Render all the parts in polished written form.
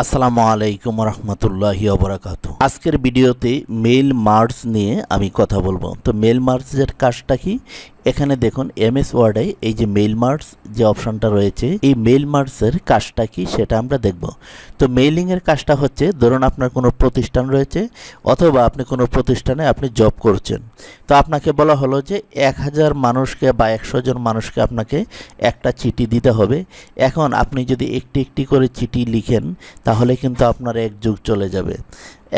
আসসালামু আলাইকুম রহমতুল্লাহি ওয়া বারাকাতুহু। আজকের ভিডিওতে মেইল মার্জ নিয়ে আমি কথা বলবো। তো মেইল মার্জের কাজটা কি? এখানে দেখুন এমএস ওয়ার্ডে এই যে মেইল মার্জ যে অপশনটা রয়েছে, এই মেইল মার্জের কাজটা কি সেটা আমরা দেখব। তো মেইলিংয়ের কাজটা হচ্ছে, ধরুন আপনার কোনো প্রতিষ্ঠান রয়েছে অথবা আপনি কোনো প্রতিষ্ঠানে আপনি জব করছেন। তো আপনাকে বলা হলো যে 1000 মানুষকে বা 100 জন মানুষকে আপনাকে একটা চিঠি দিতে হবে। এখন আপনি যদি একটি একটি করে চিঠি লিখেন তাহলে কিন্তু আপনার এক যুগ চলে যাবে।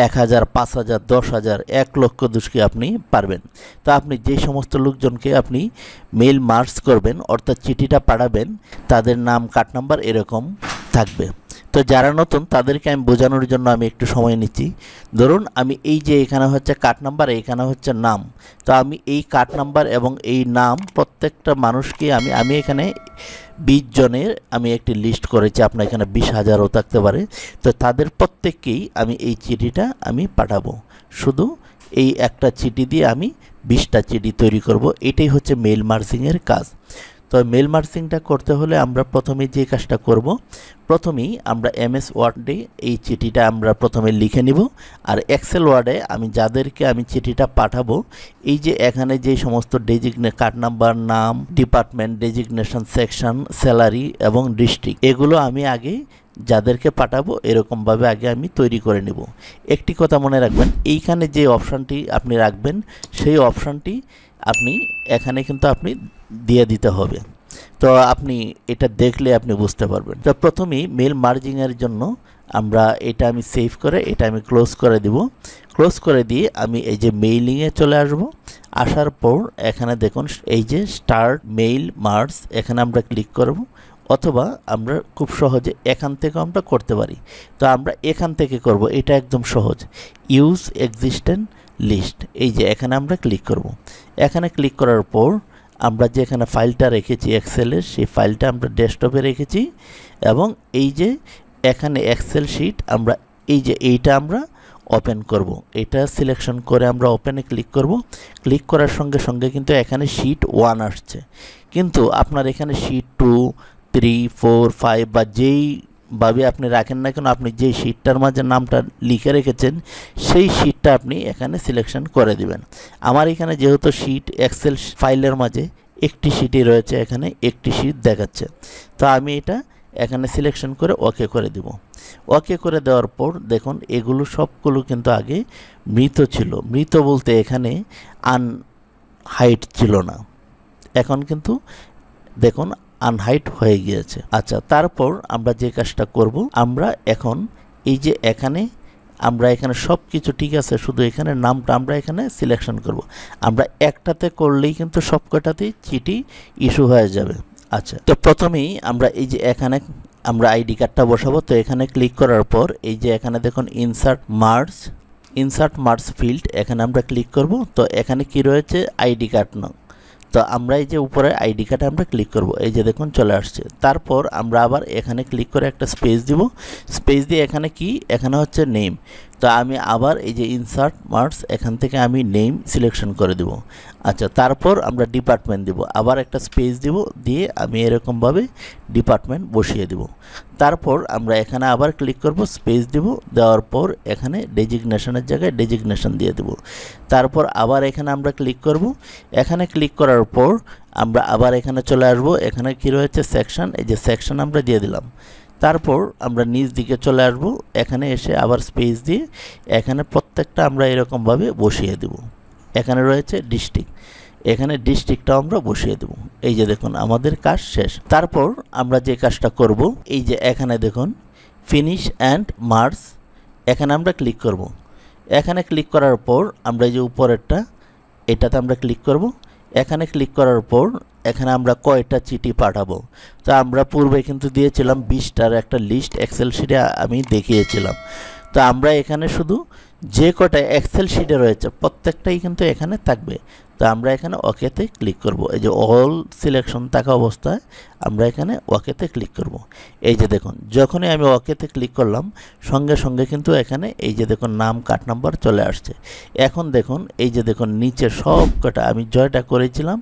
1000, 5000, 10000, 1 লক্ষ দুষ্কি আপনি পারবেন। তো আপনি যে সমস্ত লোকজনকে আপনি মেইল মার্জ করবেন অর্থাৎ চিঠিটা পাঠাবেন, তাদের নাম কার্ড নাম্বার এরকম থাকবে। তো যারা নতুন তাদেরকে আমি বোঝানোর জন্য আমি একটু সময় নিচ্ছি। ধরুন আমি এই যে এখানে হচ্ছে কার্ড নাম্বার, এখানে হচ্ছে নাম। তো আমি এই কার্ড নাম্বার এবং এই নাম প্রত্যেকটা মানুষকে আমি এখানে 20 জনের আমি একটি লিস্ট করেছি। আপনার এখানে 20,000ও থাকতে পারে। তো তাদের প্রত্যেককেই আমি এই চিঠিটা আমি পাঠাবো। শুধু এই একটা চিঠি দিয়ে আমি 20টা চিঠি তৈরি করব। এটাই হচ্ছে মেইল মার্জিংয়ের কাজ। তো মেইল মার্জিংটা করতে হলে আমরা প্রথমে যে কাজটা করব, প্রথমেই আমরা এমএস ওয়ার্ডে এই চিঠিটা আমরা প্রথমে লিখে নিব। আর এক্সেল ওয়ার্ডে আমি যাদেরকে আমি চিঠিটা পাঠাবো, এই যে এখানে যে সমস্ত কার্ড নাম্বার, নাম, ডিপার্টমেন্ট, ডেজিগনেশন, সেকশন, স্যালারি এবং ডিস্ট্রিক্ট, এগুলো আমি আগে যাদেরকে পাঠাবো এরকমভাবে আগে আমি তৈরি করে নেব। একটি কথা মনে রাখবেন, এইখানে যে অপশানটি আপনি রাখবেন সেই অপশানটি আপনি এখানে কিন্তু আপনি দিয়ে দিতে হবে। তো আপনি এটা দেখলে আপনি বুঝতে পারবেন। তো প্রথমেই মেল মার্জিংয়ের জন্য এটা আমি সেভ করে এটা আমি ক্লোজ করে দিব। ক্লোজ করে দিয়ে আমি এই যে মেইলিংয়ে চলে আসব। আসার পর এখানে দেখুন এই যে স্টার্ট মেইল মার্জ, এখানে আমরা ক্লিক করব। অথবা আমরা খুব সহজে এখান থেকে আমরা করতে পারি। তো আমরা এখান থেকে করব, এটা একদম সহজ। ইউজ এক্সিস্টেন্ট লিস্ট, এই যে এখানে আমরা ক্লিক করব। এখানে ক্লিক করার পর আমরা যে এখানে ফাইলটা রেখেছি এক্সেলের, সেই ফাইলটা আমরা ডেস্কটপে রেখেছি। এবং এই যে এখানে এক্সেল শিট আমরা এই যে এইটা আমরা ওপেন করব। এটা সিলেকশন করে আমরা ওপেনে ক্লিক করব। ক্লিক করার সঙ্গে সঙ্গে কিন্তু এখানে শিট 1 আসছে। কিন্তু আপনার এখানে শিট 2, 3, 4, 5 বা যেইভাবে আপনি রাখেন না কেন, আপনি যেই শিটটার মাঝে নামটা লিখে রেখেছেন সেই শিটটা আপনি এখানে সিলেকশন করে দিবেন। আমার এখানে যেহেতু শিট এক্সেল ফাইলের মাঝে একটি শিটই রয়েছে, এখানে একটি শিট দেখাচ্ছে। তো আমি এটা এখানে সিলেকশন করে ওকে করে দিব। ওকে করে দেওয়ার পর দেখুন এগুলো সবগুলো কিন্তু আগে মৃত ছিল। মৃত বলতে এখানে আনহাইড ছিল না, এখন কিন্তু দেখুন আনহাইড হয়ে গিয়েছে। আচ্ছা, তারপর আমরা যে কাজটা করব, আমরা এখন এই যে এখানে সব কিছু ঠিক আছে, শুধু এখানে নামটা আমরা এখানে সিলেকশন করব। আমরা একটাতে করলেই কিন্তু সবকটাতেই চিঠি ইস্যু হয়ে যাবে। আচ্ছা, তো প্রথমেই আমরা এই যে এখানে আমরা আইডি কার্ডটা বসাবো। তো এখানে ক্লিক করার পর এই যে এখানে দেখুন ইনসার্ট মার্জ ফিল্ড, এখানে আমরা ক্লিক করব। তো এখানে কি রয়েছে, আইডি কার্ড নং। তো আমরা এই যে উপরে আইডি কার্ডে আমরা ক্লিক করব, এই যে দেখুন চলে আসছে। তারপর আমরা আবার এখানে ক্লিক করে একটা স্পেস দিব। স্পেস দিয়ে এখানে কি, এখানে হচ্ছে নেম। তো আমি আবার এই যে ইনসার্ট মার্জ, এখান থেকে আমি নেম সিলেকশন করে দিব। আচ্ছা, তারপর আমরা ডিপার্টমেন্ট দিব, আবার একটা স্পেস দিব, দিয়ে আমি এরকমভাবে ডিপার্টমেন্ট বসিয়ে দিব। তারপর আমরা এখানে আবার ক্লিক করব, স্পেস দিব, দেওয়ার পর এখানে ডেজিগনেশনের জায়গায় ডেজিগনেশন দিয়ে দেব। তারপর আবার এখানে আমরা ক্লিক করব। এখানে ক্লিক করার পর আমরা আবার এখানে চলে আসব। এখানে কি রয়েছে, সেকশন, এই যে সেকশন আমরা দিয়ে দিলাম। তারপর আমরা নিচ দিকে চলে আসব। এখানে এসে আবার স্পেস দিয়ে এখানে প্রত্যেকটা আমরা এরকমভাবে বসিয়ে দেব। এখানে রয়েছে ডিস্ট্রিক্ট, এখানে ডিস্ট্রিক্টটাও আমরা বসিয়ে দেব। এই যে দেখুন আমাদের কাজ শেষ। তারপর আমরা যে কাজটা করব, এই যে এখানে দেখুন ফিনিশ অ্যান্ড মার্জ, এখানে আমরা ক্লিক করব। এখানে ক্লিক করার পর আমরা এই যে উপরেরটা এটাতে আমরা ক্লিক করব। এখানে ক্লিক করার পর এখানে আমরা কয়টা চিঠি পাঠাবো। তো আমরা পূর্বে কিন্তু দিয়েছিলাম 20টার একটা লিস্ট এক্সেল শিটে আমি দেখিয়েছিলাম। তো আমরা এখানে শুধু যে কটা এক্সেল শিটে রয়েছে প্রত্যেকটাই কিন্তু এখানে থাকবে। তো আমরা এখানে ওকেতে ক্লিক করব। এই যে অল সিলেকশন থাকা অবস্থায় আমরা এখানে ওকেতে ক্লিক করব। এই যে দেখুন যখনই আমি ওকেতে ক্লিক করলাম সঙ্গে সঙ্গে কিন্তু এখানে এই যে দেখুন নাম কার্ড নাম্বার চলে আসছে। এখন দেখুন এই যে দেখুন নিচে সব কটা আমি জয়টা করেছিলাম,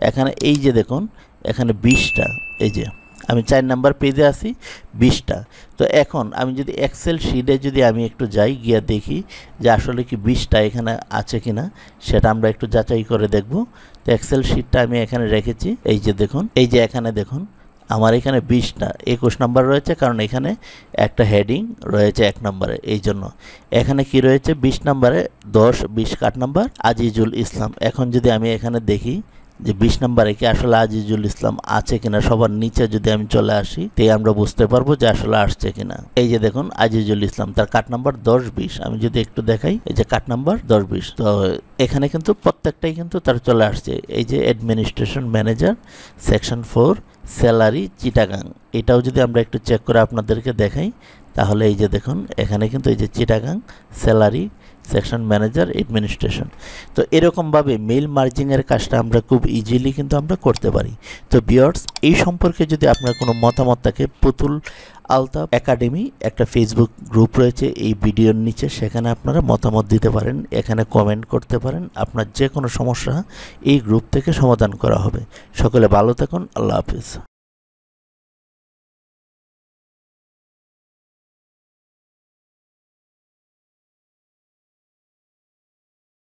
এখানে এই যে দেখুন এখানে 20টা, এই যে আমি 4 নাম্বার পেজে আছি 20টা। তো এখন আমি যদি এক্সেল শিটে যদি আমি একটু যাই, গিয়ে দেখি যে আসলে কি 20টা এখানে আছে কিনা, সেটা আমরা একটু যাচাই করে দেখব। তো এক্সেল শিটটা আমি এখানে রেখেছি, এই যে দেখুন, এই যে এখানে দেখুন আমার এখানে 20 না 21 নাম্বার রয়েছে, কারণ এখানে একটা হেডিং রয়েছে 1 নম্বরে। এই জন্য এখানে কি রয়েছে 20 নম্বরে 10 20 কাট নাম্বার আজিজুল ইসলাম। এখন যদি আমি এখানে দেখি যে 20 নম্বরে কি আসলে আজিজুল ইসলাম আছে কিনা, সবার নিচে যদি আমি চলে আসি তাই আমরা বুঝতে পারবো যে আসলে আসছে কিনা। এই যে দেখুন আজিজুল ইসলাম, তার কাট নাম্বার 10 20। আমি যদি একটু দেখাই, এই যে কাট নাম্বার 10 20। তো এখানে কিন্তু প্রত্যেকটাই কিন্তু তার চলে আসছে। এই যে administration manager section 4 salary Chittagong, এটাও যদি আমরা একটু চেক করে আপনাদেরকে দেখাই, তাহলে এই যে দেখুন এখানে কিন্তু এই যে Chittagong salary section manager administration. তো এরকমভাবে মেইল মার্জিংয়ের কাজটা আমরা খুব ইজিলি কিন্তু আমরা করতে পারি। তো ভিউয়ার্স, এই সম্পর্কে যদি আপনার কোনো মতামত থাকে, পুতুল আলতাফ একাডেমি একটা ফেসবুক গ্রুপ রয়েছে এই ভিডিওর নিচে, সেখানে আপনারা মতামত দিতে পারেন, এখানে কমেন্ট করতে পারেন। আপনার যে কোনো সমস্যা এই গ্রুপ থেকে সমাধান করা হবে। সকলে ভালো থাকুন, আল্লাহ হাফিজ।